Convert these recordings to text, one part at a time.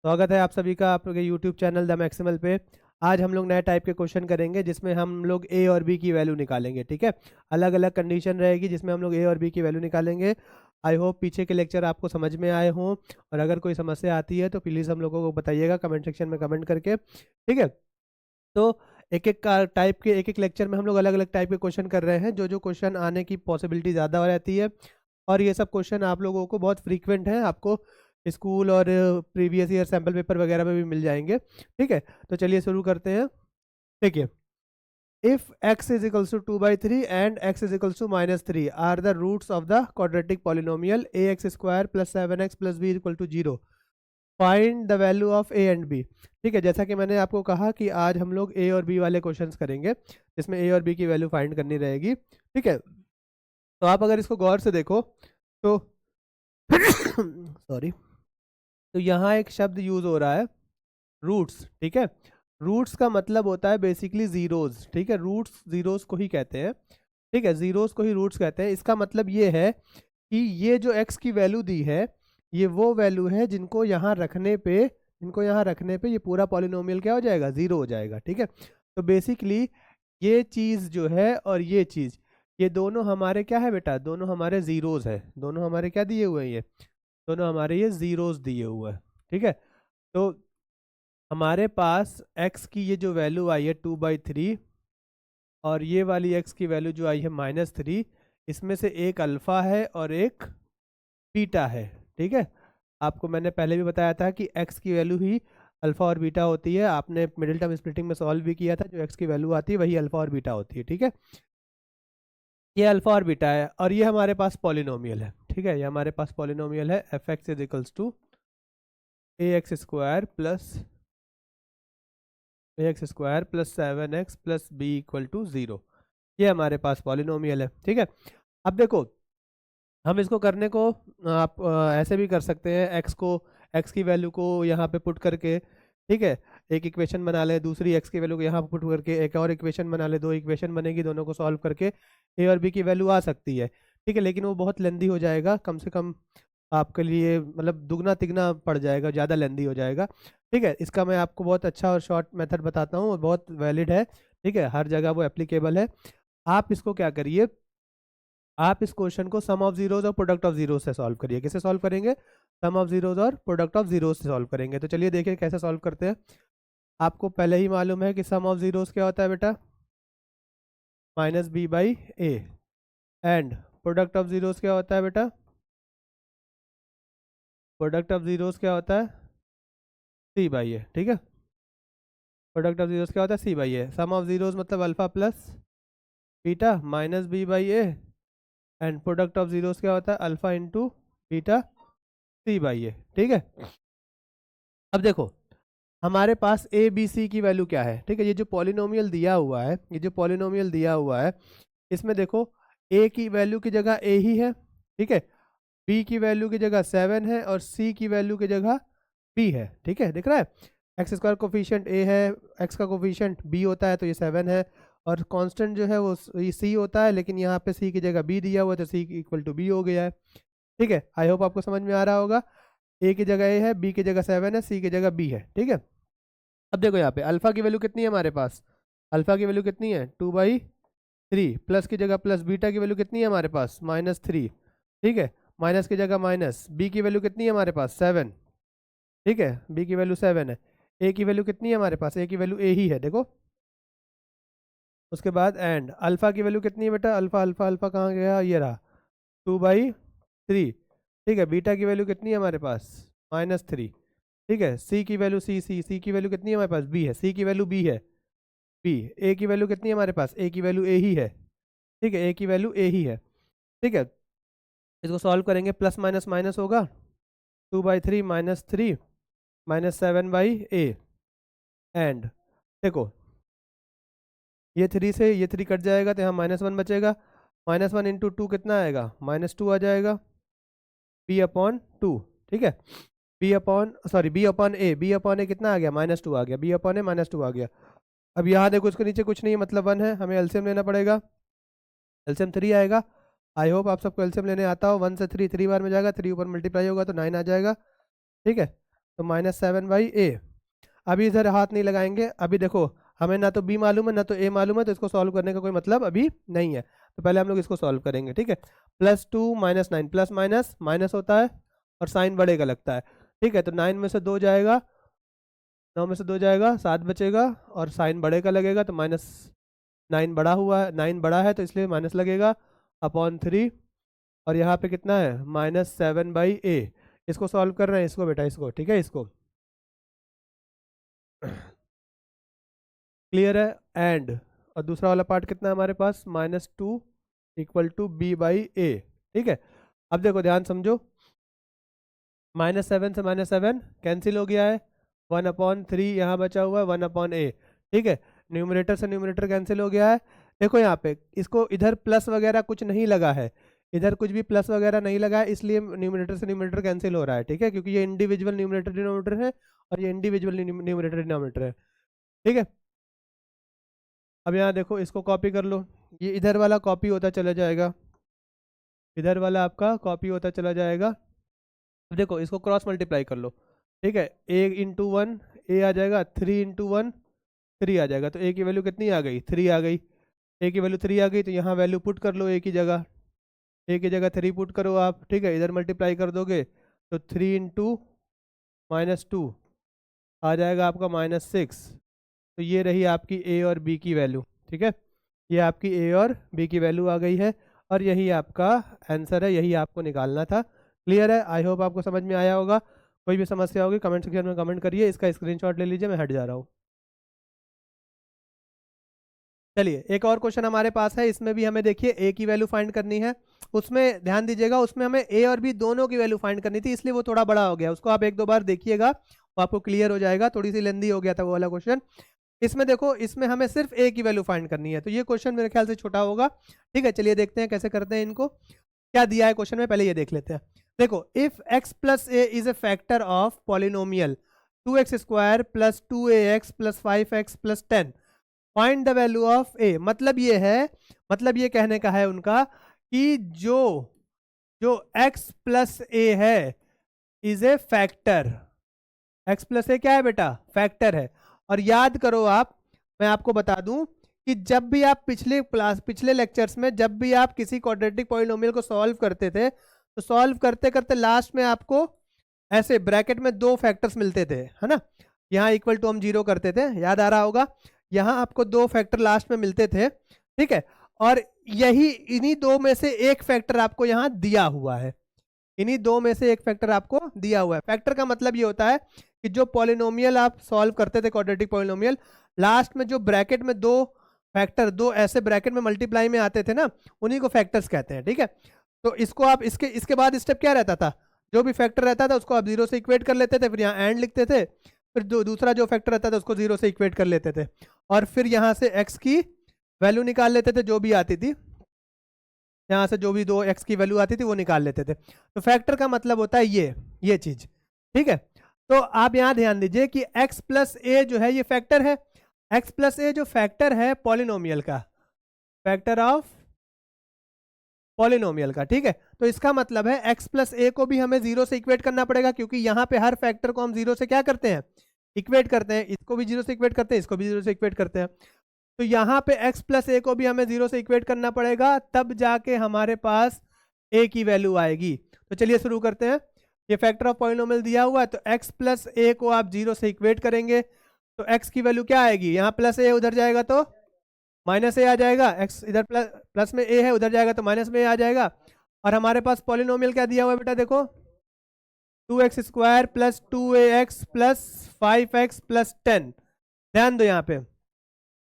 स्वागत है आप सभी का आपके YouTube चैनल द मैक्सिमल पे। आज हम लोग नए टाइप के क्वेश्चन करेंगे जिसमें हम लोग ए और बी की वैल्यू निकालेंगे। ठीक है, अलग अलग कंडीशन रहेगी जिसमें हम लोग ए और बी की वैल्यू निकालेंगे। आई होप पीछे के लेक्चर आपको समझ में आए हों, और अगर कोई समस्या आती है तो प्लीज़ हम लोगों को बताइएगा कमेंट सेक्शन में कमेंट करके। ठीक है, तो एक एक का टाइप के एक एक लेक्चर में हम लोग अलग अलग टाइप के क्वेश्चन कर रहे हैं। जो जो क्वेश्चन आने की पॉसिबिलिटी ज़्यादा रहती है, और ये सब क्वेश्चन आप लोगों को बहुत फ्रीक्वेंट है, आपको स्कूल और प्रीवियस ईयर सैम्पल पेपर वगैरह में भी मिल जाएंगे। ठीक है, तो चलिए शुरू करते हैं। देखिए, if x is equals to 2/3 and x is equals to -3 are the roots of the quadratic polynomial ax² + 7x + b equal to 0, find the value of a and b। ठीक है, जैसा कि मैंने आपको कहा कि आज हम लोग a और b वाले क्वेश्चंस करेंगे जिसमें a और b की वैल्यू फाइंड करनी रहेगी। ठीक है, तो आप अगर इसको गौर से देखो तो सॉरी, तो यहाँ एक शब्द यूज हो रहा है, रूट्स। ठीक है, रूट्स का मतलब होता है बेसिकली जीरोज। ठीक है, रूट्स जीरोज को ही कहते हैं। ठीक है, जीरोज को ही रूट्स कहते हैं। इसका मतलब ये है कि ये जो x की वैल्यू दी है, ये वो वैल्यू है जिनको यहाँ रखने पे ये पूरा पॉलिनोमियल क्या हो जाएगा, जीरो हो जाएगा। ठीक है, तो बेसिकली ये चीज़ जो है और ये चीज़, ये दोनों हमारे क्या है बेटा, दोनों हमारे जीरोज है। दोनों हमारे क्या दिए हुए हैं, ये दोनों हमारे ये जीरोज दिए हुए हैं। ठीक है, तो हमारे पास x की ये जो वैल्यू आई है 2/3, और ये वाली x की वैल्यू जो आई है -3, इसमें से एक अल्फा है और एक बीटा है। ठीक है, आपको मैंने पहले भी बताया था कि x की वैल्यू ही अल्फा और बीटा होती है। आपने मिडिल टर्म स्प्लिटिंग में सॉल्व भी किया था, जो x की वैल्यू आती है वही अल्फा और बीटा होती है। ठीक है, ये अल्फा और बीटा है, और ये हमारे पास पॉलिनोमियल है। ठीक है, ये हमारे पास पॉलिनोमियल है f(x) is equals to ax² + 7x + b equal to 0। ये हमारे पास पॉलिनोमियल है। ठीक है, अब देखो, हम इसको करने को आप ऐसे भी कर सकते हैं। x की वैल्यू को यहाँ पे पुट करके, ठीक है, एक इक्वेशन बना ले, दूसरी x की वैल्यू को यहाँ पुट करके एक और इक्वेशन बना ले, दो इक्वेशन बनेगी, दोनों को सॉल्व करके a और b की वैल्यू आ सकती है। ठीक है, लेकिन वो बहुत लेंदी हो जाएगा, कम से कम आपके लिए मतलब दुगना तिगना पड़ जाएगा, ज़्यादा लेंदी हो जाएगा। ठीक है, इसका मैं आपको बहुत अच्छा और शॉर्ट मेथड बताता हूँ, और बहुत वैलिड है। ठीक है, हर जगह वो एप्लीकेबल है। आप इसको क्या करिए, आप इस क्वेश्चन को सम ऑफ जीरोज और प्रोडक्ट ऑफ जीरोज से सॉल्व करिए। किसे सॉल्व करेंगे, सम ऑफ जीरोज और प्रोडक्ट ऑफ जीरोज से सॉल्व करेंगे। तो चलिए देखिए कैसे सॉल्व करते हैं। आपको पहले ही मालूम है कि सम ऑफ जीरोज क्या होता है बेटा, -b/a, and product of zeros क्या होता है बेटा, प्रोडक्ट ऑफ जीरोज क्या होता है, c/a। ठीक है, प्रोडक्ट ऑफ जीरोज क्या होता है, c/a। सम ऑफ जीरोज मतलब alpha plus beta -b/a, and product of zeros क्या होता है, अल्फा इंटू बीटा c/a। ठीक है, अब देखो हमारे पास ए बी सी की वैल्यू क्या है। ठीक है, ये जो पॉलिनोमियल दिया हुआ है, ये जो पॉलिनोमियल दिया हुआ है, इसमें देखो ए की वैल्यू की जगह ए ही है। ठीक है, बी की वैल्यू की जगह 7 है, और सी की वैल्यू की जगह बी है। ठीक है, दिख रहा है, x² कोफिशिएंट ए है, x का कोफिशिएंट बी होता है, तो ये 7 है, और कांस्टेंट जो है वो सी होता है, लेकिन यहाँ पे सी की जगह बी दिया हुआ है, तो सी इक्वल टू बी हो गया है। ठीक है, आई होप आपको समझ में आ रहा होगा। ए की जगह ए है, बी की जगह 7 है, सी की जगह बी है। ठीक है, अब देखो यहाँ पे अल्फा की वैल्यू कितनी है हमारे पास, अल्फा की वैल्यू कितनी है, 2/3, प्लस की जगह प्लस, बीटा की वैल्यू कितनी है हमारे पास, -3। ठीक है, माइनस की जगह माइनस, बी की वैल्यू कितनी है हमारे पास, 7। ठीक है, बी की वैल्यू 7 है। ए की वैल्यू कितनी है हमारे पास, ए की वैल्यू ए ही है, देखो। उसके बाद एंड अल्फा की वैल्यू कितनी है बेटा, अल्फा अल्फा अल्फा कहाँ गया, ये रहा, 2/3। ठीक है, बीटा की वैल्यू कितनी है हमारे पास, -3। ठीक है, सी की वैल्यू सी की वैल्यू कितनी है हमारे पास, बी है, सी की वैल्यू बी है, बी। ए की वैल्यू कितनी है हमारे पास, ए की वैल्यू ए ही है। ठीक है, ए की वैल्यू ए ही है। ठीक है, इसको सॉल्व करेंगे, प्लस माइनस माइनस होगा, 2/3 -3 -7/a, एंड देखो ये 3 से ये 3 कट जाएगा, तो यहाँ -1 बचेगा। -1 इंटू 2 कितना आएगा, -2 आ जाएगा, b/2। ठीक है, b/a कितना आ गया, -2 आ गया, b/a -2 आ गया। अब यहाँ देखो, इसके नीचे कुछ नहीं है, मतलब 1 है, हमें एलसीएम लेना पड़ेगा, एलसीएम 3 आएगा। आई होप आप सबको एलसीएम लेने आता हो। 1 से 3 बार में जाएगा, 3 ऊपर मल्टीप्लाई होगा तो 9 आ जाएगा। ठीक है, तो -7/a। अभी इधर हाथ नहीं लगाएंगे, अभी देखो हमें ना तो b मालूम है ना तो a मालूम है, तो इसको सॉल्व करने का कोई मतलब अभी नहीं है। तो पहले हम लोग इसको सॉल्व करेंगे, ठीक है। +2 -9, प्लस माइनस माइनस होता है और साइन बढ़ेगा लगता है, ठीक है। तो 9 में से 2 जाएगा, 9 में से 2 जाएगा, 7 बचेगा और साइन बढ़ेगा लगेगा, तो -9 बड़ा हुआ है, 9 बड़ा है तो इसलिए माइनस लगेगा अपॉन 3। और यहाँ पे कितना है -7/a। इसको सॉल्व कर रहे हैं, इसको बेटा, इसको, ठीक है, इसको। क्लियर है। एंड और दूसरा वाला पार्ट कितना है हमारे पास, -2 = b/a, ठीक है। अब देखो ध्यान समझो, -7 से -7 कैंसिल हो गया है, 1/3 यहाँ बचा हुआ है, 1/a, ठीक है। न्यूमरेटर से न्यूमरेटर कैंसिल हो गया है। देखो यहाँ पे इसको इधर प्लस वगैरह कुछ नहीं लगा है, इधर कुछ भी प्लस वगैरह नहीं लगा है, इसलिए न्यूमरेटर से न्यूमरेटर कैंसिल हो रहा है, ठीक है, क्योंकि ये इंडिविजुअल न्यूमरेटर डिनोमिनेटर है और ये इंडिविजुअल न्यूमरेटर डिनोमिनेटर है, ठीक है। अब यहाँ देखो इसको कॉपी कर लो, ये इधर वाला कॉपी होता चला जाएगा, इधर वाला आपका कॉपी होता चला जाएगा। अब देखो इसको क्रॉस मल्टीप्लाई कर लो, ठीक है। a × 1 a आ जाएगा, 3 × 1 3 आ जाएगा। तो a की वैल्यू कितनी आ गई, 3 आ गई। a की वैल्यू 3 आ गई तो यहाँ वैल्यू पुट कर लो, a की जगह, a की जगह 3 पुट करो आप, ठीक है। इधर मल्टीप्लाई कर दोगे तो 3 × -2 आ जाएगा आपका -6। तो ये रही आपकी a और b की वैल्यू, ठीक है। ये आपकी a और b की वैल्यू आ गई है और यही आपका आंसर है, यही आपको निकालना था। क्लियर है, आई होप आपको समझ में आया होगा। कोई भी समस्या होगी कमेंट सेक्शन में कमेंट करिए, इसका स्क्रीनशॉट ले लीजिए, मैं हट जा रहा हूँ। चलिए एक और क्वेश्चन हमारे पास है, इसमें भी हमें देखिए a की वैल्यू फाइंड करनी है। उसमें ध्यान दीजिएगा, उसमें हमें a और b दोनों की वैल्यू फाइंड करनी थी, इसलिए वो थोड़ा बड़ा हो गया, उसको आप 1-2 बार देखिएगा, वो आपको क्लियर हो जाएगा। थोड़ी सी लेंदी हो गया था वो वाला क्वेश्चन। इसमें देखो, इसमें हमें सिर्फ a की वैल्यू फाइंड करनी है, तो ये क्वेश्चन मेरे ख्याल से छोटा होगा, ठीक है। चलिए देखते हैं कैसे करते हैं इनको, क्या दिया है क्वेश्चन में, पहले ये देख लेते हैं। देखो, if x + a is a factor of polynomial 2x² + 2ax + 5x + 10, find the value of a। मतलब ये है, मतलब ये कहने का है उनका कि जो जो x + a है is a factor. x + a क्या है बेटा, फैक्टर है। और याद करो आप, मैं आपको बता दूं कि जब भी आप पिछले लेक्चर्स में जब भी आप किसी क्वाड्रेटिक पॉलिनोमियल को सॉल्व करते थे, तो सॉल्व करते करते लास्ट में आपको ऐसे ब्रैकेट में 2 फैक्टर्स मिलते थे, है ना। यहाँ इक्वल टू हम 0 करते थे, याद आ रहा होगा। यहाँ आपको 2 फैक्टर लास्ट में मिलते थे, ठीक है। और यही इन्हीं 2 में से एक फैक्टर आपको यहाँ दिया हुआ है, इन्हीं 2 में से एक फैक्टर आपको दिया हुआ है। फैक्टर का मतलब ये होता है कि जो पॉलिनोमियल आप सॉल्व करते थे क्वाड्रेटिक पॉलिनोमियल, लास्ट में जो ब्रैकेट में 2 फैक्टर, 2 ऐसे ब्रैकेट में मल्टीप्लाई में आते थे ना, उन्हीं को फैक्टर्स कहते हैं, ठीक है। तो इसको आप इसके बाद स्टेप क्या रहता था, जो भी फैक्टर रहता था उसको आप 0 से इक्वेट कर लेते थे, फिर यहाँ एंड लिखते थे, फिर दूसरा जो फैक्टर रहता था उसको 0 से इक्वेट कर लेते थे, और फिर यहाँ से x की वैल्यू निकाल लेते थे, जो भी आती थी, यहाँ से जो भी 2x की वैल्यू आती थी वो निकाल लेते थे। तो फैक्टर का मतलब होता है ये चीज, ठीक है। तो आप यहाँ ध्यान दीजिए कि x + a जो है ये फैक्टर है, x + a जो फैक्टर है पॉलिनोमियल का, फैक्टर ऑफ पॉलिनोमियल का, ठीक है। तो इसका मतलब है x + a को भी हमें 0 से इक्वेट करना पड़ेगा, क्योंकि यहाँ पे हर फैक्टर को हम 0 से क्या करते हैं, इक्वेट करते हैं। इसको भी 0 से इक्वेट करते हैं, इसको भी 0 से इक्वेट करते हैं। तो यहाँ पे x + a को भी हमें 0 से इक्वेट करना पड़ेगा, तब जाके हमारे पास a की वैल्यू आएगी। तो चलिए शुरू करते हैं। ये फैक्टर ऑफ पॉलिनोमियल दिया हुआ है, तो x + a को आप 0 से इक्वेट करेंगे, तो x की वैल्यू क्या आएगी, यहाँ +a उधर जाएगा तो -a आ जाएगा, x इधर प्लस में a है, उधर जाएगा तो माइनस में a आ जाएगा। और हमारे पास पॉलिनोमियल क्या दिया हुआ है बेटा, देखो 2x² + 2ax + 5x + 10। ध्यान दो यहाँ पे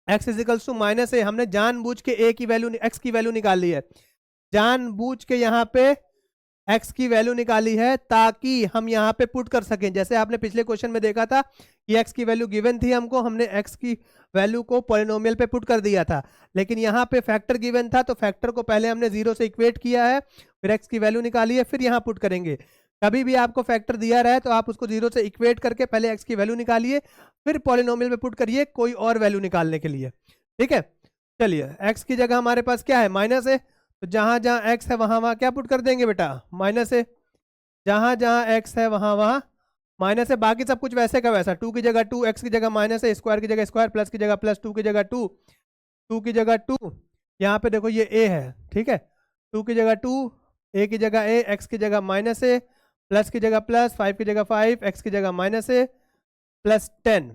x = -a, हमने जानबूझ के a की वैल्यू, x की वैल्यू निकाल ली है, जानबूझ के यहाँ पे x की वैल्यू निकाली है ताकि हम यहाँ पे पुट कर सकें। जैसे आपने पिछले क्वेश्चन में देखा था कि x की वैल्यू गिवन थी हमको, हमने x की वैल्यू को पॉलिनोमियल पे पुट कर दिया था, लेकिन यहाँ पे फैक्टर गिवन था, तो फैक्टर को पहले हमने 0 से इक्वेट किया है, फिर x की वैल्यू निकाली है, फिर यहाँ पुट करेंगे। कभी भी आपको फैक्टर दिया रहे तो आप उसको 0 से इक्वेट करके पहले x की वैल्यू निकालिए, फिर पॉलिनोमियल में पुट करिए कोई और वैल्यू निकालने के लिए, ठीक है। चलिए x की जगह हमारे पास क्या है, -a, तो जहां जहां x है वहां वहां क्या पुट कर देंगे बेटा, -a, जहां जहां x है वहां वहां माइनस है, बाकी सब कुछ वैसे का वैसा, 2 की जगह 2, एक्स की जगह माइनस है, स्क्वायर की जगह स्क्वायर, प्लस की जगह प्लस, 2 की जगह 2, 2 की जगह 2, यहाँ पे देखो ये ए है, ठीक है, 2 की जगह 2, ए की जगह ए, एक्स की जगह माइनस ए, प्लस की जगह प्लस, 5 की जगह 5, एक्स की जगह माइनस ए, प्लस 10,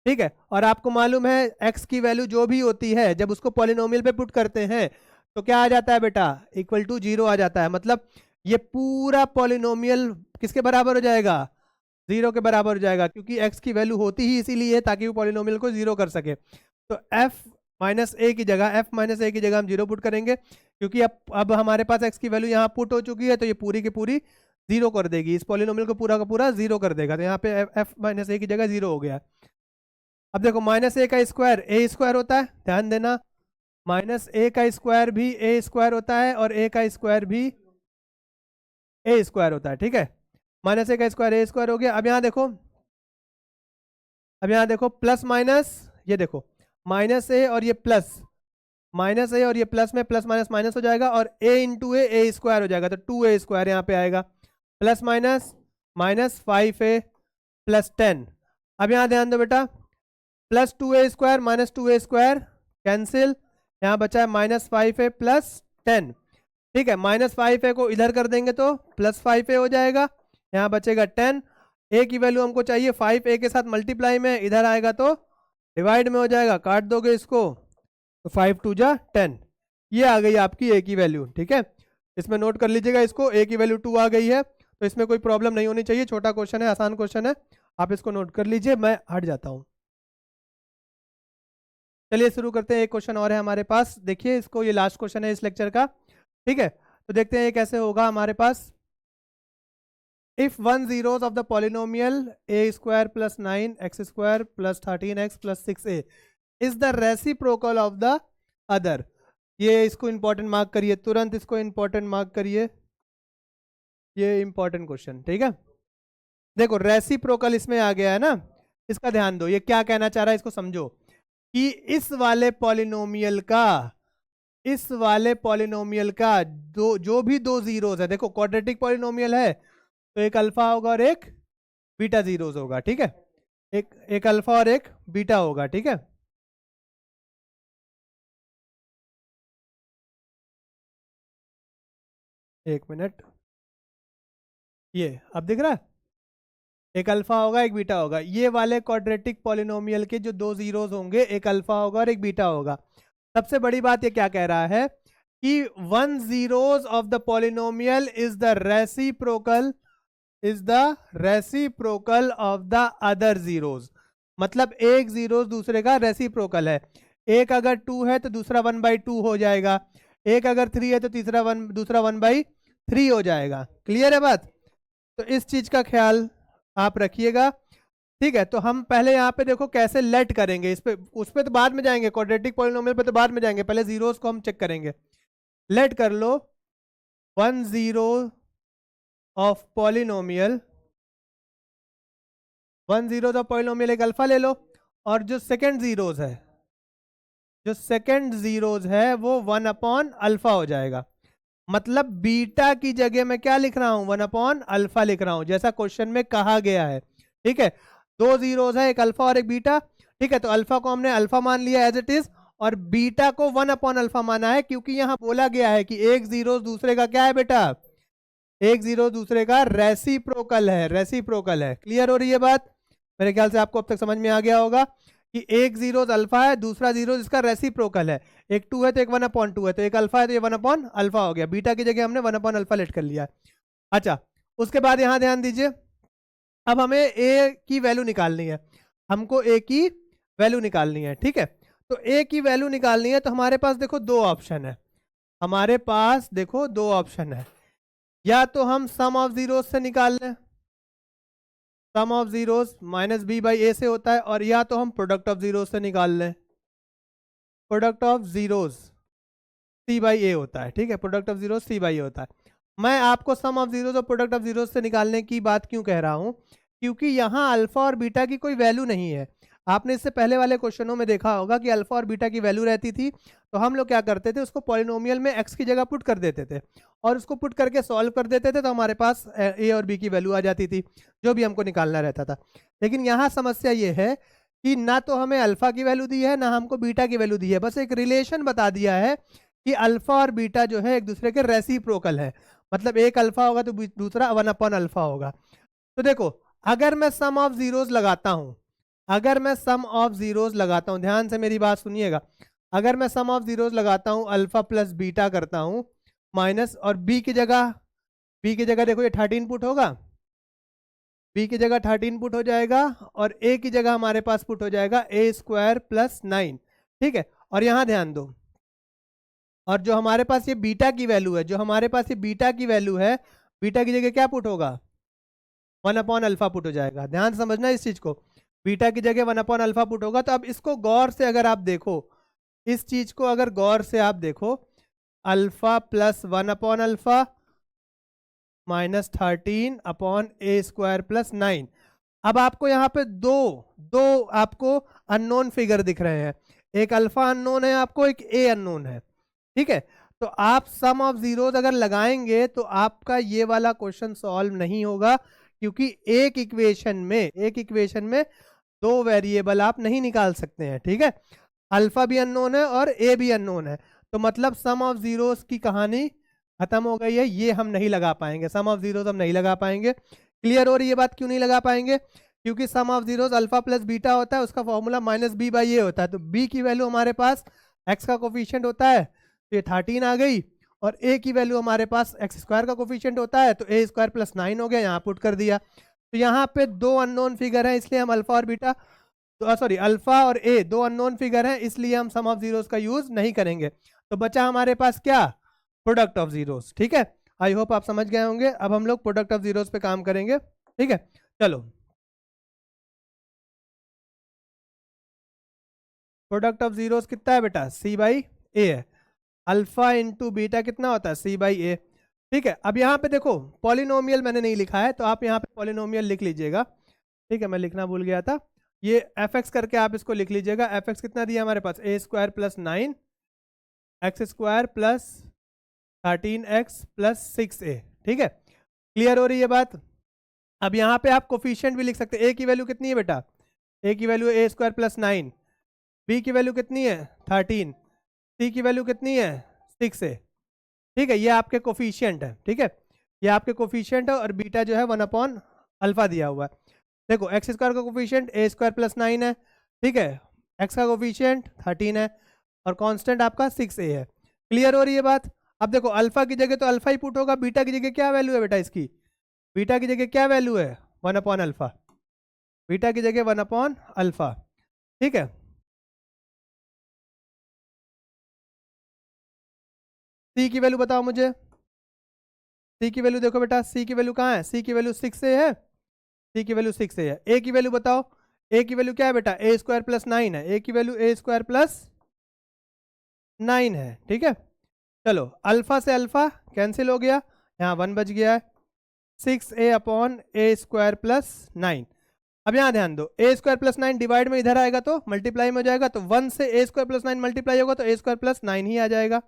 ठीक है। और आपको मालूम है एक्स की वैल्यू जो भी होती है जब उसको पॉलिनोमियल पे पुट करते हैं तो क्या आ जाता है बेटा, इक्वल टू 0 आ जाता है। मतलब ये पूरा पॉलिनोमियल किसके बराबर हो जाएगा, 0 के बराबर हो जाएगा, क्योंकि x की वैल्यू होती ही इसीलिए ताकि वो पॉलिनोमियल को 0 कर सके। तो f माइनस ए की जगह हम 0 पुट करेंगे, क्योंकि अब हमारे पास x की वैल्यू यहाँ पुट हो चुकी है, तो ये पूरी की पूरी 0 कर देगी, इस पॉलिनोमियल को पूरा का पूरा 0 कर देगा। तो यहाँ पे f माइनस ए की जगह 0 हो गया। अब देखो माइनस ए का स्क्वायर ए स्क्वायर होता है, ध्यान देना, माइनस ए का स्क्वायर भी ए स्क्वायर होता है और ए का स्क्वायर भी ए स्क्वायर होता है, ठीक है। माइनस ए का स्क्वायर ए स्क्वायर हो गया। अब यहाँ देखो प्लस माइनस, ये देखो माइनस ए और ये प्लस, माइनस ए और ये प्लस में प्लस माइनस माइनस हो जाएगा और ए इंटू ए स्क्वायर हो जाएगा, तो 2a स्क्वायर यहाँ पे आएगा, plus minus minus 5a plus 10। अब यहाँ ध्यान दो बेटा, plus 2a square minus 2a square cancel, यहाँ बचा है माइनस 5a प्लस 10, ठीक है। माइनस 5a को इधर कर देंगे तो प्लस 5a हो जाएगा, यहाँ बचेगा 10, a की वैल्यू हमको चाहिए 5a के साथ मल्टीप्लाई में, इधर आएगा तो डिवाइड में हो जाएगा, काट दोगे इसको तो 5 2 जा 10, ये आ गई आपकी a की वैल्यू, ठीक है। इसमें नोट कर लीजिएगा इसको, a की वैल्यू 2 आ गई है, तो इसमें कोई प्रॉब्लम नहीं होनी चाहिए, छोटा क्वेश्चन है, आसान क्वेश्चन है, आप इसको नोट कर लीजिए, मैं हट जाता हूँ। चलिए शुरू करते हैं, एक क्वेश्चन और है हमारे पास, देखिए इसको, ये लास्ट क्वेश्चन है इस लेक्चर का, ठीक है। तो देखते हैं ये कैसे होगा हमारे पास। If one zeros of the polynomial a square plus 9x square plus 13x plus 6a is the reciprocal of the other, ये इसको इंपॉर्टेंट मार्क करिए, तुरंत इसको इंपॉर्टेंट मार्क करिए, ये इंपॉर्टेंट क्वेश्चन, ठीक है। देखो रेसिप्रोकल इसमें आ गया है ना, इसका ध्यान दो, ये क्या कहना चाह रहा है इसको समझो, कि इस वाले पॉलिनोमियल का जो भी दो जीरोस है, देखो क्वाड्रेटिक पॉलिनोमियल है तो एक अल्फा होगा और एक बीटा जीरोस होगा, ठीक है, एक अल्फा और एक बीटा होगा, ठीक है। एक मिनट, ये अब दिख रहा है, एक अल्फा होगा एक बीटा होगा, ये वाले क्वाड्रेटिक पॉलिनोमियल के जो दो जीरोस होंगे, एक अल्फा होगा और एक बीटा होगा। सबसे बड़ी बात ये क्या कह रहा है कि one zeros of the polynomial is the reciprocal of the other zeros, मतलब एक जीरोस दूसरे का रेसिप्रोकल है, एक अगर 2 है तो दूसरा 1/2 हो जाएगा, एक अगर 3 है तो दूसरा 1/3 हो जाएगा। क्लियर है बात, तो इस चीज का ख्याल आप रखिएगा, ठीक है। तो हम पहले यहाँ पे देखो कैसे लेट करेंगे, उस पे तो बाद में जाएंगे, क्वाड्रेटिक पॉलिनोमियल पे तो बाद में जाएंगे, पहले जीरोस को हम चेक करेंगे। लेट कर लो 1 0 ऑफ पॉलिनोमियल, 1 0 ऑफ पॉलिनोमियल एक अल्फा ले लो, और जो सेकंड जीरोस है वो 1/अल्फा हो जाएगा, मतलब बीटा की जगह मैं क्या लिख रहा हूं, 1/अल्फा लिख रहा हूं, जैसा क्वेश्चन में कहा गया है, ठीक है। दो जीरोस है, एक अल्फा और एक बीटा, ठीक है। तो अल्फा को हमने अल्फा मान लिया एज इट इज, और बीटा को 1/अल्फा माना है, क्योंकि यहां बोला गया है कि एक जीरो दूसरे का क्या है बेटा, एक जीरो दूसरे का रेसिप्रोकल है। क्लियर हो रही है बात, मेरे ख्याल से आपको अब तक समझ में आ गया होगा कि एक जीरो अल्फा है, दूसरा जीरो इसका रेसिप्रोकल है, एक 2 है तो एक 1/2 है, तो एक अल्फा है तो ये 1/अल्फा हो गया, बीटा की जगह हमने 1/अल्फा लेट कर लिया। अच्छा, उसके बाद यहां ध्यान दीजिए, अब हमें ए की वैल्यू निकालनी है, हमको ए की वैल्यू निकालनी है, ठीक है। तो ए की वैल्यू निकालनी है तो हमारे पास देखो दो ऑप्शन है, या तो हम सम ऑफ जीरोस से निकाल लें, sum of zeros minus B by A से होता है, और या तो हम प्रोडक्ट ऑफ जीरोस से निकाल लें, product of zeros C by A होता है, ठीक है, product of zeros C by A होता है। मैं आपको सम ऑफ जीरोस और प्रोडक्ट ऑफ जीरोस से निकालने की बात क्यों कह रहा हूं, क्योंकि यहाँ अल्फा और बीटा की कोई वैल्यू नहीं है, आपने इससे पहले वाले क्वेश्चनों में देखा होगा कि अल्फा और बीटा की वैल्यू रहती थी, तो हम लोग क्या करते थे, उसको पॉलिनोमियल में एक्स की जगह पुट कर देते थे और उसको पुट करके सॉल्व कर देते थे, तो हमारे पास ए और बी की वैल्यू आ जाती थी, जो भी हमको निकालना रहता था। लेकिन यहाँ समस्या ये है कि ना तो हमें अल्फा की वैल्यू दी है, ना हमको बीटा की वैल्यू दी है, बस एक रिलेशन बता दिया है कि अल्फा और बीटा जो है एक दूसरे के रेसिप्रोकल है, मतलब एक अल्फा होगा तो दूसरा 1/अल्फा होगा। तो देखो, अगर मैं सम ऑफ जीरोस लगाता हूं, अगर मैं सम ऑफ जीरोस लगाता हूं, ध्यान से मेरी बात सुनिएगा, अगर मैं सम ऑफ जीरोस लगाता हूं, अल्फा प्लस बीटा करता हूं माइनस, और बी की जगह देखो ये 13 पुट होगा, बी की जगह 13 पुट हो जाएगा, और ए की जगह हमारे पास पुट हो जाएगा ए स्क्वायर प्लस 9। ठीक है, और यहाँ ध्यान दो, और जो हमारे पास ये बीटा की वैल्यू है, जो हमारे पास ये बीटा की वैल्यू है, बीटा की जगह क्या पुट होगा, 1/अल्फा पुट हो जाएगा। ध्यान से समझना इस चीज को, बीटा की जगह 1/अल्फा पुट होगा। तो अब इसको गौर से अगर आप देखो, इस चीज को अगर गौर से आप देखो, alpha plus one by alpha minus 13/a² plus 9। अब आपको यहाँ पे दो दो आपको अननोन फिगर दिख रहे हैं, एक अल्फा अननोन है आपको, एक ए अननोन है। ठीक है, तो आप सम ऑफ जीरोस अगर लगाएंगे तो आपका ये वाला क्वेश्चन सॉल्व नहीं होगा, क्योंकि एक इक्वेशन में दो वेरिएबल आप नहीं निकाल सकते हैं। ठीक है, अल्फा भी अननोन है और ए भी अननोन है, तो मतलब सम ऑफ जीरोस की कहानी खत्म हो गई है, ये हम नहीं लगा पाएंगे, सम ऑफ जीरोस हम नहीं लगा पाएंगे। क्लियर हो रही है बात, क्यों नहीं लगा पाएंगे, क्योंकि sum of zeros alpha plus beta होता है, उसका फॉर्मूला -b/a होता है, तो b की वैल्यू हमारे पास x का कोफिशिएंट होता है, तो ये 13 आ गई, और a की वैल्यू हमारे पास x² का कोफिशिएंट होता है, तो a² प्लस 9 हो गया, यहाँ पुट कर दिया। तो यहाँ पे दो अननोन फिगर है, इसलिए हम अल्फा और बीटा, तो सॉरी अल्फा और ए दो अननोन फिगर हैं, इसलिए हम सम ऑफ जीरोस का यूज नहीं करेंगे। तो बचा हमारे पास क्या, प्रोडक्ट ऑफ जीरोस। ठीक है, आई होप आप समझ गए होंगे। अब हम लोग प्रोडक्ट ऑफ जीरोस पे काम करेंगे। ठीक है, चलो, प्रोडक्ट ऑफ जीरोस कितना है बेटा, c/a है, अल्फा इंटू बीटा कितना होता है, c/a। ठीक है, अब यहाँ पे देखो पॉलिनोमियल मैंने नहीं लिखा है, तो आप यहाँ पे पॉलिनोमियल लिख लीजिएगा। ठीक है, मैं लिखना भूल गया था, ये fx करके आप इसको लिख लीजिएगा। fx कितना दिया हमारे पास, a² plus 9 x² plus 13x plus 6a। ठीक है, क्लियर हो रही है बात। अब यहाँ पे आप कोफिशिएंट भी लिख सकते हैं, a की वैल्यू कितनी है बेटा, a की वैल्यू a² प्लस 9, b की वैल्यू कितनी है 13, c की वैल्यू कितनी है 6a। ठीक है, ये आपके कोफिशिएंट है। ठीक है, ये आपके कोफिशिएंट है, और बीटा जो है 1/अल्फा दिया हुआ है। देखो x² का कोफिशिएंट a² प्लस 9 है, ठीक है, x का कोफिशिएंट 13 है, और कांस्टेंट आपका 6a है। क्लियर हो रही है बात। अब देखो अल्फा की जगह तो अल्फा ही पुट होगा, बीटा की जगह क्या वैल्यू है बेटा इसकी, बीटा की जगह क्या वैल्यू है 1/अल्फा, बीटा की जगह 1/अल्फा। ठीक है, c की वैल्यू बताओ मुझे, c की वैल्यू देखो बेटा, c की वैल्यू कहाँ है, c की वैल्यू 6a है, c की वैल्यू 6a है। a की वैल्यू बताओ, a की वैल्यू क्या है बेटा, a² प्लस 9 है, a की वैल्यू a² प्लस 9 है। ठीक है, चलो अल्फा से अल्फा कैंसिल हो गया, यहाँ 1 बच गया है, 6a/a² प्लस 9। अब यहाँ ध्यान दो, a² प्लस 9 डिवाइड में इधर आएगा तो मल्टीप्लाई में हो जाएगा, तो 1 से a² प्लस 9 मल्टीप्लाई होगा तो a² प्लस 9 ही आ जाएगा,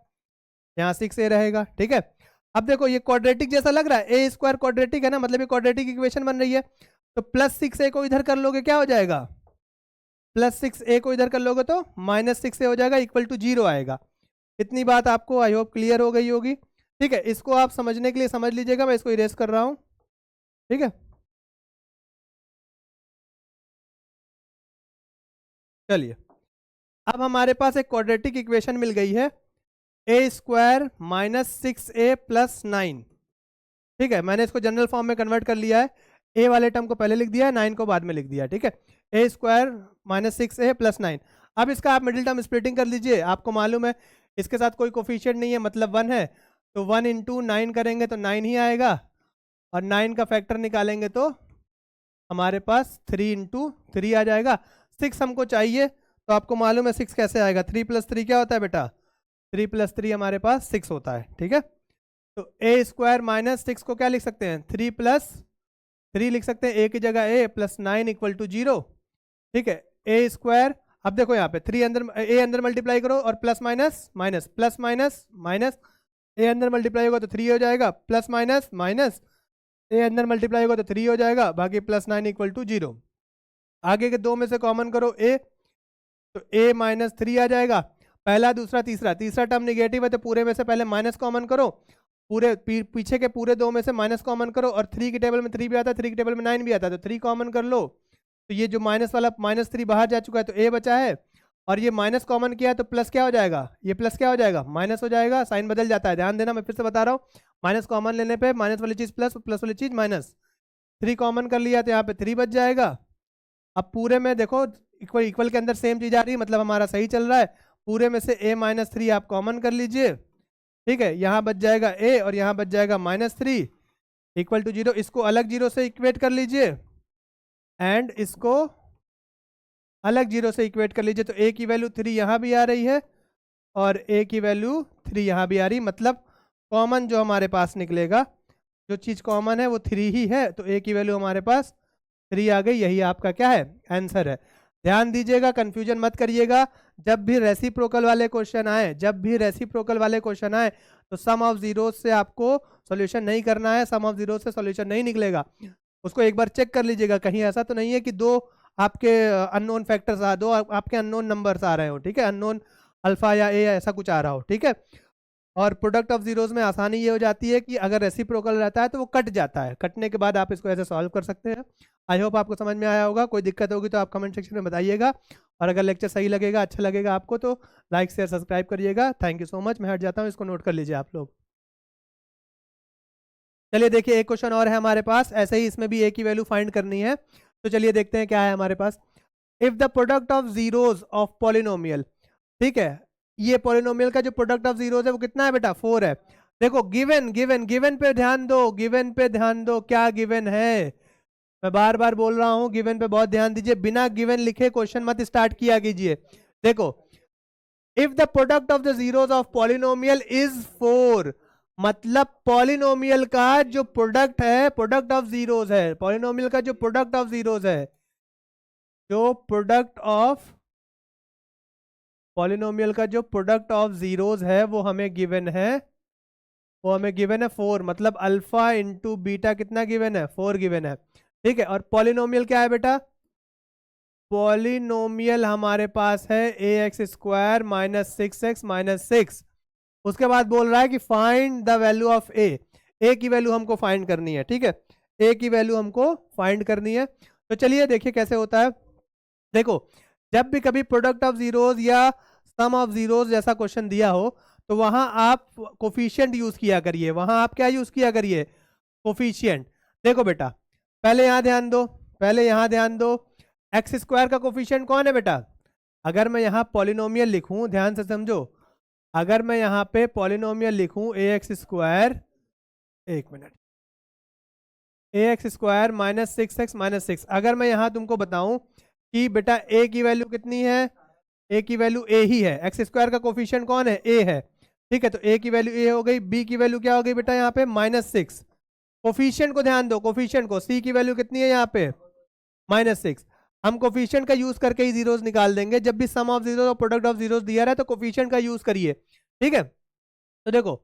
यहाँ 6a रहेगा। ठीक है, अब देखो ये क्वाड्रेटिक जैसा लग रहा है, a² क्वाड्रेटिक है ना, मतलब ये क्वाड्रेटिक इक्वेशन बन रही है, तो प्लस 6a को इधर कर लोगे क्या हो जाएगा, प्लस 6a को इधर कर लोगे तो -6a हो जाएगा, इक्वल टू 0 आएगा। इतनी बात आपको आई होप क्लियर हो गई होगी। ठीक है, इसको आप समझने के लिए समझ लीजिएगा, मैं इसको इरेज कर रहा हूँ। ठीक है, चलिए, अब हमारे पास एक क्वाड्रेटिक इक्वेशन मिल गई है, a² माइनस 6a प्लस 9। ठीक है, मैंने इसको जनरल फॉर्म में कन्वर्ट कर लिया है, a वाले टर्म को पहले लिख दिया है, 9 को बाद में लिख दिया। ठीक है, a² माइनस 6a प्लस 9। अब इसका आप मिडिल टर्म स्प्लिटिंग कर लीजिए, आपको मालूम है इसके साथ कोई कोफिशिएंट नहीं है, मतलब 1 है, तो 1 इंटू 9 करेंगे तो 9 ही आएगा, और 9 का फैक्टर निकालेंगे तो हमारे पास 3 इंटू 3 आ जाएगा। 6 हमको चाहिए, तो आपको मालूम है 6 कैसे आएगा, 3 + 3 क्या होता है बेटा, 3 + 3 हमारे पास 6 होता है। ठीक है, तो a² माइनस 6 को क्या लिख सकते हैं, 3 + 3 लिख सकते हैं, a की जगह a प्लस 9 इक्वल टू 0। ठीक है, ए स्क्वायर, अब देखो यहाँ पे 3 अंदर, ए अंदर मल्टीप्लाई करो और plus minus minus plus minus minus, A अंदर मल्टीप्लाई होगा तो 3 हो जाएगा, प्लस माइनस माइनस, ए अंदर मल्टीप्लाई होगा तो 3 हो जाएगा, बाकी +9 = 0। आगे के दो में से कॉमन करो ए, तो ए -3 आ जाएगा, पहला दूसरा तीसरा, तीसरा टर्म निगेटिव है तो पूरे में से पहले माइनस कॉमन करो, पूरे पीछे के पूरे दो में से माइनस कॉमन करो, और 3 की टेबल में 3 भी आता है, 3 की टेबल में 9 भी आता है, तो 3 कॉमन कर लो, तो ये जो माइनस वाला -3 बाहर जा चुका है तो ए बचा है, और ये माइनस कॉमन किया है तो प्लस क्या हो जाएगा, ये प्लस क्या हो जाएगा, माइनस हो जाएगा, साइन बदल जाता है, ध्यान देना, मैं फिर से बता रहा हूँ, माइनस कॉमन लेने पे माइनस वाली चीज प्लस, प्लस वाली चीज माइनस, 3 कॉमन कर लिया तो यहाँ पे 3 बच जाएगा। अब पूरे में देखो इक्वल इक्वल के अंदर सेम चीज आ रही है, मतलब हमारा सही चल रहा है, पूरे में से a -3 आप कॉमन कर लीजिए, ठीक है, यहाँ बच जाएगा a और यहाँ बच जाएगा -3 = 0, इसको अलग जीरो से इक्वेट कर लीजिए, एंड इसको अलग जीरो से इक्वेट कर लीजिए, तो a की वैल्यू 3 यहाँ भी आ रही है और a की वैल्यू 3 यहाँ भी आ रही, मतलब कॉमन जो हमारे पास निकलेगा, जो चीज़ कॉमन है वो 3 ही है, तो a की वैल्यू हमारे पास 3 आ गई, यही आपका क्या है, आंसर है। ध्यान दीजिएगा, कंफ्यूजन मत करिएगा, जब भी रेसिप्रोकल वाले क्वेश्चन आए, जब भी रेसिप्रोकल वाले क्वेश्चन आए तो सम ऑफ जीरोस से आपको सॉल्यूशन नहीं करना है, सम ऑफ जीरोस से सॉल्यूशन नहीं निकलेगा, उसको एक बार चेक कर लीजिएगा, कहीं ऐसा तो नहीं है कि दो आपके अननोन फैक्टर्स दो आपके अननोन नंबर्स आ रहे हो, ठीक है, अननोन अल्फा या ए ऐसा कुछ आ रहा हो, ठीक है। और प्रोडक्ट ऑफ जीरोस में आसानी ये हो जाती है कि अगर रेसिप्रोकल रहता है तो वो कट जाता है, कटने के बाद आप इसको ऐसे सॉल्व कर सकते हैं। आई होप आपको समझ में आया होगा, कोई दिक्कत होगी तो आप कमेंट सेक्शन में बताइएगा, और अगर लेक्चर सही लगेगा, अच्छा लगेगा आपको तो लाइक शेयर सब्सक्राइब करिएगा। थैंक यू सो मच, मैं हट जाता हूँ, इसको नोट कर लीजिए आप लोग। चलिए देखिए, एक क्वेश्चन और है हमारे पास, ऐसे ही इसमें भी ए की वैल्यू फाइंड करनी है, तो चलिए देखते हैं क्या है हमारे पास। If the product of zeros of polynomial, ठीक है, ये पॉलिनोमियल का जो प्रोडक्ट ऑफ जीरोस है वो कितना है बेटा, 4 है। देखो गिवन गिवन गिवन पे ध्यान दो, गिवन पे ध्यान दो, क्या गिवन है, मैं बार बार बोल रहा हूं, गिवन पे बहुत ध्यान दीजिए, बिना गिवन लिखे क्वेश्चन मत स्टार्ट किया कीजिए। देखो, if the product of the zeros of polynomial is 4, मतलब पॉलिनोमियल का जो प्रोडक्ट है, प्रोडक्ट ऑफ जीरोस है, पॉलिनोमियल का जो प्रोडक्ट ऑफ जीरोस है, जो प्रोडक्ट ऑफ पॉलिनोमियल का जो प्रोडक्ट ऑफ जीरोस है वो हमें गिवन है, वो हमें गिवन है 4, मतलब अल्फा इंटू बीटा कितना गिवन है, 4 गिवन है, ठीक है। और पॉलिनोमियल क्या है बेटा, पॉलिनोमियल हमारे पास है ax² - 6x - 6, उसके बाद बोल रहा है कि फाइंड द वैल्यू ऑफ ए की वैल्यू हमको फाइंड करनी है, ठीक है, ए की वैल्यू हमको फाइंड करनी है। तो चलिए देखिए कैसे होता है। देखो, जब भी कभी प्रोडक्ट ऑफ जीरोस या सम ऑफ जीरोस जैसा क्वेश्चन दिया हो तो वहां आप कोफिशिएंट यूज किया करिए, वहां आप क्या यूज किया करिए, कोफिशिएंट। देखो बेटा, पहले यहाँ ध्यान दो, पहले यहाँ ध्यान दो, x² का कोफिशिएंट कौन है बेटा, अगर मैं यहाँ पॉलिनोमियल लिखूं, ध्यान से समझो, अगर मैं यहाँ पे पॉलिनोमियल लिखूं ax², एक मिनट, ax² - 6x - 6, अगर मैं यहाँ तुमको बताऊं कि बेटा a की वैल्यू कितनी है, a की वैल्यू a ही है, x² का कोफिशिएंट कौन है, a है, ठीक है, तो a की वैल्यू a हो गई, b की वैल्यू क्या हो गई बेटा यहाँ पे -6, कोफिशिएंट को ध्यान दो, कोफिशिएंट को, c की वैल्यू कितनी है यहाँ पे -6, हम कोफिशिएंट का यूज करके ही जीरोस निकाल देंगे, जब भी सम ऑफ जीरोस और प्रोडक्ट ऑफ जीरोस दिया रहा है तो कोफिशिएंट का यूज करिए, ठीक है। तो देखो,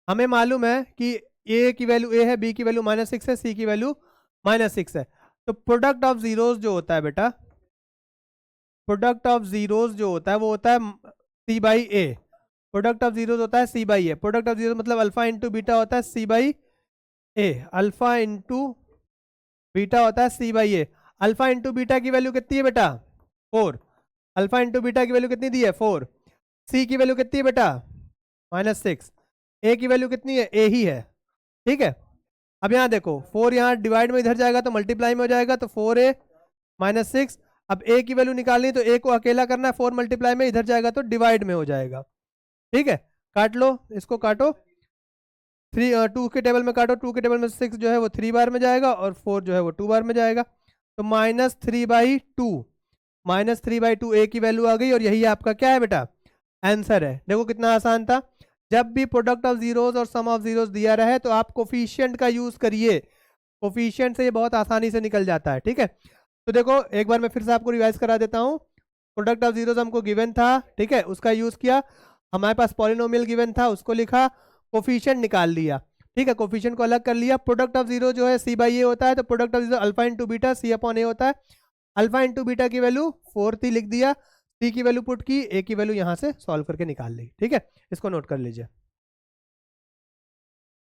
हमें मालूम है कि a की वैल्यू a है, b की वैल्यू -6 है, c की वैल्यू -6 है, तो प्रोडक्ट ऑफ जीरोस जो होता है बेटा, प्रोडक्ट ऑफ जीरोस जो होता है वो होता है c/a, प्रोडक्ट ऑफ जीरोस होता है c/a, प्रोडक्ट ऑफ जीरोस मतलब अल्फा इंटू बीटा होता है c/a, अल्फा इंटू बीटा होता है c/a, अल्फा इंटू बीटा की वैल्यू कितनी है बेटा 4, अल्फा इंटू बीटा की वैल्यू कितनी दी है 4, c की वैल्यू कितनी है बेटा -6, a की वैल्यू कितनी है a ही है, ठीक है। अब यहाँ देखो 4 यहाँ डिवाइड में इधर जाएगा तो मल्टीप्लाई में हो जाएगा, तो 4a -6, अब a की वैल्यू निकालनी है तो a को अकेला करना है, 4 मल्टीप्लाई में इधर जाएगा तो डिवाइड में हो जाएगा, ठीक है। काट लो, इसको काटो, 2 के टेबल में काटो, 2 के टेबल में 6 जो है वो 3 बार में जाएगा और 4 जो है वो 2 बार में जाएगा, तो -3/2, -3/2 a की वैल्यू आ गई, और यही आपका क्या है बेटा आंसर है। देखो कितना आसान था, जब भी प्रोडक्ट ऑफ जीरोस और सम ऑफ जीरोस दिया रहे तो आप कोफिशिएंट का यूज करिए, कोफिशिएंट से ये बहुत आसानी से निकल जाता है, ठीक है। तो देखो एक बार मैं फिर से आपको रिवाइज करा देता हूँ, प्रोडक्ट ऑफ जीरोस हमको गिवन था, ठीक है, उसका यूज किया, हमारे पास पॉलिनोमियल गिवन था, उसको लिखा, कोफिशिएंट निकाल लिया, ठीक है, कोफिशिएंट को अलग कर लिया। प्रोडक्ट ऑफ जीरो जो है सी बाई ए होता है, तो product of zero alpha into beta C upon A होता है। अल्फा इंटू बीटा की वैल्यू 4 थी, लिख दिया, सी की वैल्यू पुट की, ए की वैल्यू यहाँ से सॉल्व करके निकाल ली, ठीक है, इसको नोट कर लीजिए।